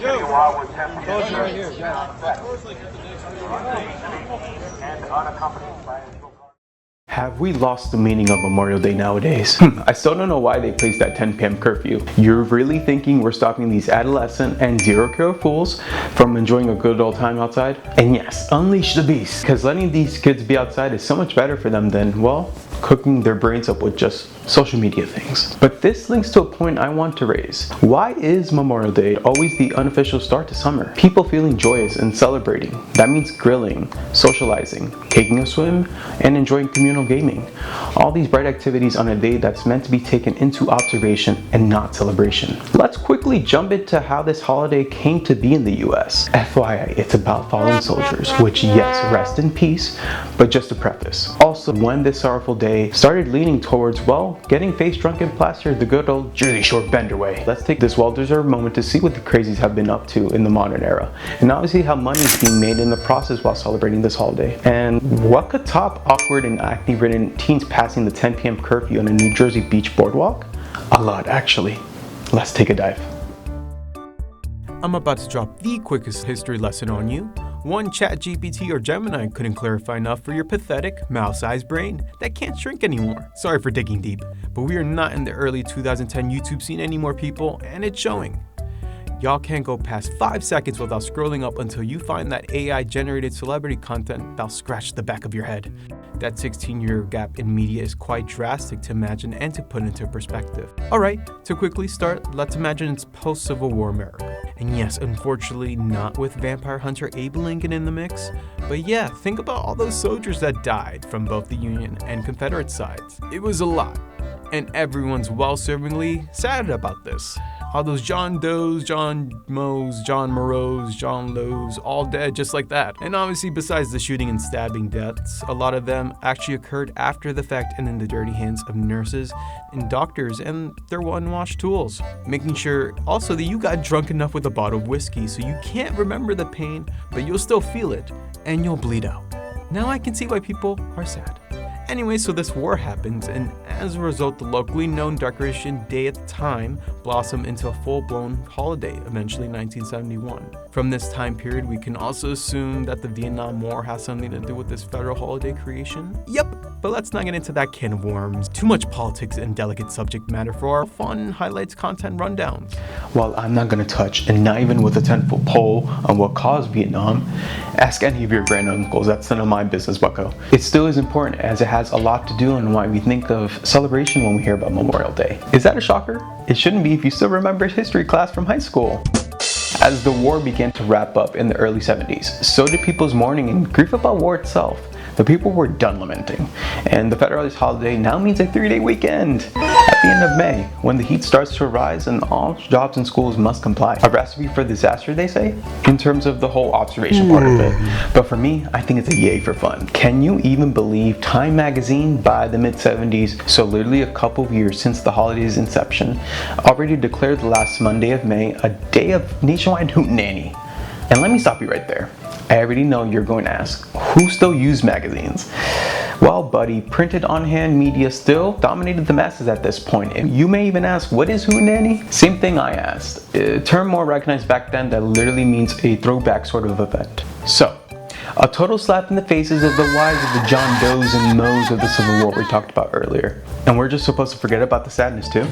continue while we're testing and unaccompanied by Have we lost the meaning of Memorial Day nowadays? I still don't know why they placed that 10 p.m. curfew. You're really thinking we're stopping these adolescent and zero-care fools from enjoying a good old time outside? And yes, unleash the beast, because letting these kids be outside is so much better for them than, well, cooking their brains up with just social media things. But this links to a point I want to raise. Why is Memorial Day always the unofficial start to summer? People feeling joyous and celebrating. That means grilling, socializing, taking a swim, and enjoying communal gaming. All these bright activities on a day that's meant to be taken into observation and not celebration. Let's quickly jump into how this holiday came to be in the US. FYI, it's about fallen soldiers, which yes, rest in peace, but just a preface. Also, when this sorrowful day started leaning towards, well, getting face drunk and plastered the good old Jersey Shore bender way. Let's take this well-deserved moment to see what the crazies have been up to in the modern era, and obviously how money is being made in the process while celebrating this holiday. And what could top awkward and acne-ridden teens passing the 10 p.m. curfew on a New Jersey beach boardwalk? A lot, actually. Let's take a dive. I'm about to drop the quickest history lesson on you. One ChatGPT or Gemini couldn't clarify enough for your pathetic, mouse-sized brain that can't shrink anymore. Sorry for digging deep, but we are not in the early 2010 YouTube scene anymore, people, and it's showing. Y'all can't go past 5 seconds without scrolling up until you find that AI-generated celebrity content that'll scratch the back of your head. That 16-year gap in media is quite drastic to imagine and to put into perspective. Alright, to quickly start, let's imagine it's post-Civil War America. And yes, unfortunately not with vampire hunter Abe Lincoln in the mix, but yeah, think about all those soldiers that died from both the Union and Confederate sides. It was a lot, and everyone's well-servingly sad about this. All those John Does, John Moes, John Moreaus, John Lowe's, all dead just like that. And obviously besides the shooting and stabbing deaths, a lot of them actually occurred after the fact and in the dirty hands of nurses and doctors and their unwashed tools. Making sure also that you got drunk enough with a bottle of whiskey so you can't remember the pain, but you'll still feel it and you'll bleed out. Now I can see why people are sad. Anyway, so this war happens, and as a result, the locally known Decoration Day at the time blossomed into a full-blown holiday, eventually 1971. From this time period, we can also assume that the Vietnam War has something to do with this federal holiday creation. Yep, but let's not get into that can of worms. Too much politics and delicate subject matter for our fun highlights content rundowns. Well, I'm not gonna touch, and not even with a 10-foot pole on what caused Vietnam. Ask any of your granduncles, that's none of my business, bucko. It still is important as it has a lot to do on why we think of celebration when we hear about Memorial Day. Is that a shocker? It shouldn't be if you still remember history class from high school. As the war began to wrap up in the early 70s, so did people's mourning and grief about war itself. The people were done lamenting, and the Federalist holiday now means a 3-day weekend at the end of May, when the heat starts to rise and all jobs and schools must comply. A recipe for disaster, they say, in terms of the whole observation part of it. But for me, I think it's a yay for fun. Can you even believe Time magazine by the mid-70s, so literally a couple of years since the holiday's inception, already declared the last Monday of May a day of nationwide hootenanny? And let me stop you right there. I already know you're going to ask, who still uses magazines? Well, buddy, printed on-hand media still dominated the masses at this point. And you may even ask, what is hootenanny? Same thing I asked. A term more recognized back then that literally means a throwback sort of event. So, a total slap in the faces of the wives of the John Does and Moes of the Civil War we talked about earlier. And we're just supposed to forget about the sadness too?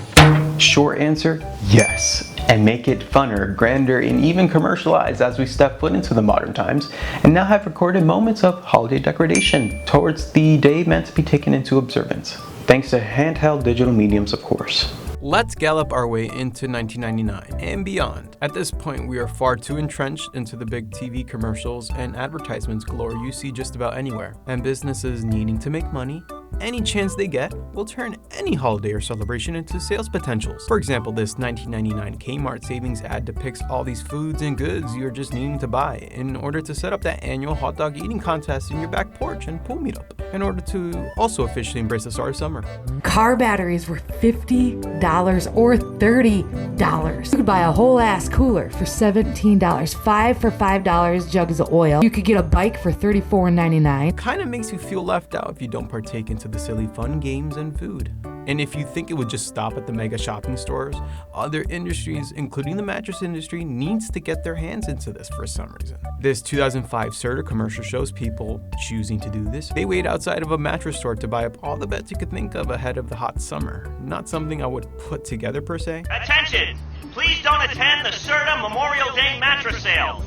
Short answer, yes. And make it funner, grander, and even commercialized as we step foot into the modern times, and now have recorded moments of holiday degradation towards the day meant to be taken into observance. Thanks to handheld digital mediums, of course. Let's gallop our way into 1999 and beyond. At this point, we are far too entrenched into the big TV commercials and advertisements galore you see just about anywhere, and businesses needing to make money. Any chance they get will turn any holiday or celebration into sales potentials. For example, this 1999 Kmart savings ad depicts all these foods and goods you're just needing to buy in order to set up that annual hot dog eating contest in your back porch and pool meetup, in order to also officially embrace the start of summer. Car batteries were $50 or $30. You could buy a whole ass cooler for $17, 5 for $5 jugs of oil. You could get a bike for $34.99. Kind of makes you feel left out if you don't partake in into the silly fun games and food. And if you think it would just stop at the mega shopping stores, other industries, including the mattress industry, needs to get their hands into this for some reason. This 2005 Serta commercial shows people choosing to do this. They wait outside of a mattress store to buy up all the beds you could think of ahead of the hot summer. Not something I would put together per se. Attention! Please don't attend the Serta Memorial Day mattress sale.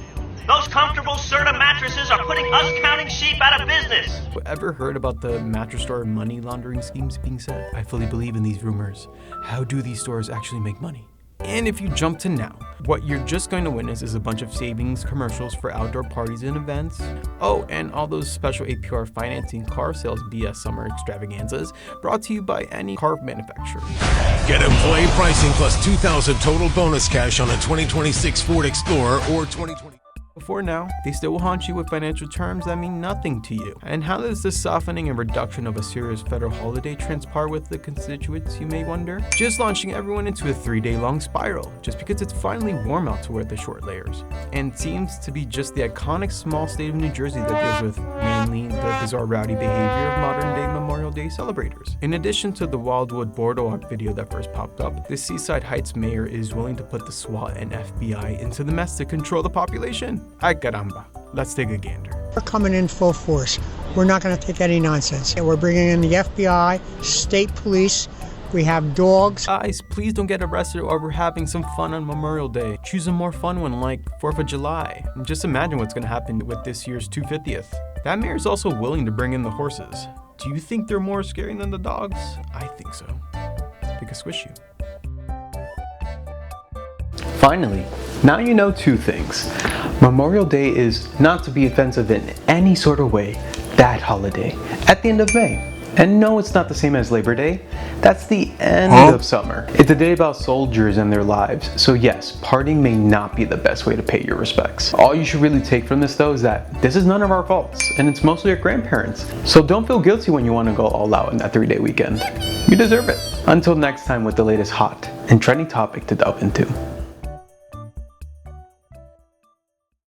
Those comfortable Serta mattresses are putting us counting sheep out of business. Ever heard about the mattress store money laundering schemes being set? I fully believe in these rumors. How do these stores actually make money? And if you jump to now, what you're just going to witness is a bunch of savings commercials for outdoor parties and events. Oh, and all those special APR financing car sales BS summer extravaganzas brought to you by any car manufacturer. Get employee pricing plus $2,000 total bonus cash on a 2026 Ford Explorer or 2020. Before now, they still will haunt you with financial terms that mean nothing to you. And how does this softening and reduction of a serious federal holiday transpire with the constituents, you may wonder? Just launching everyone into a 3-day long spiral, just because it's finally warm out to wear the short layers. And seems to be just the iconic small state of New Jersey that deals with mainly the bizarre rowdy behavior of modern day Memorial Day celebrators. In addition to the Wildwood Boardwalk video that first popped up, the Seaside Heights mayor is willing to put the SWAT and FBI into the mess to control the population. Ay caramba, let's take a gander. We're coming in full force. We're not going to take any nonsense. We're bringing in the FBI, state police. We have dogs. Guys, please don't get arrested over having some fun on Memorial Day. Choose a more fun one like 4th of July. And just imagine what's going to happen with this year's 250th. That mayor is also willing to bring in the horses. Do you think they're more scary than the dogs? I think so. They could squish you. Finally, now you know 2 things. Memorial Day is not to be offensive in any sort of way, that holiday, at the end of May. And no, it's not the same as Labor Day. That's the end of summer. It's a day about soldiers and their lives. So yes, partying may not be the best way to pay your respects. All you should really take from this though is that this is none of our faults, and it's mostly your grandparents. So don't feel guilty when you want to go all out in that 3-day weekend. You deserve it. Until next time with the latest hot and trendy topic to delve into.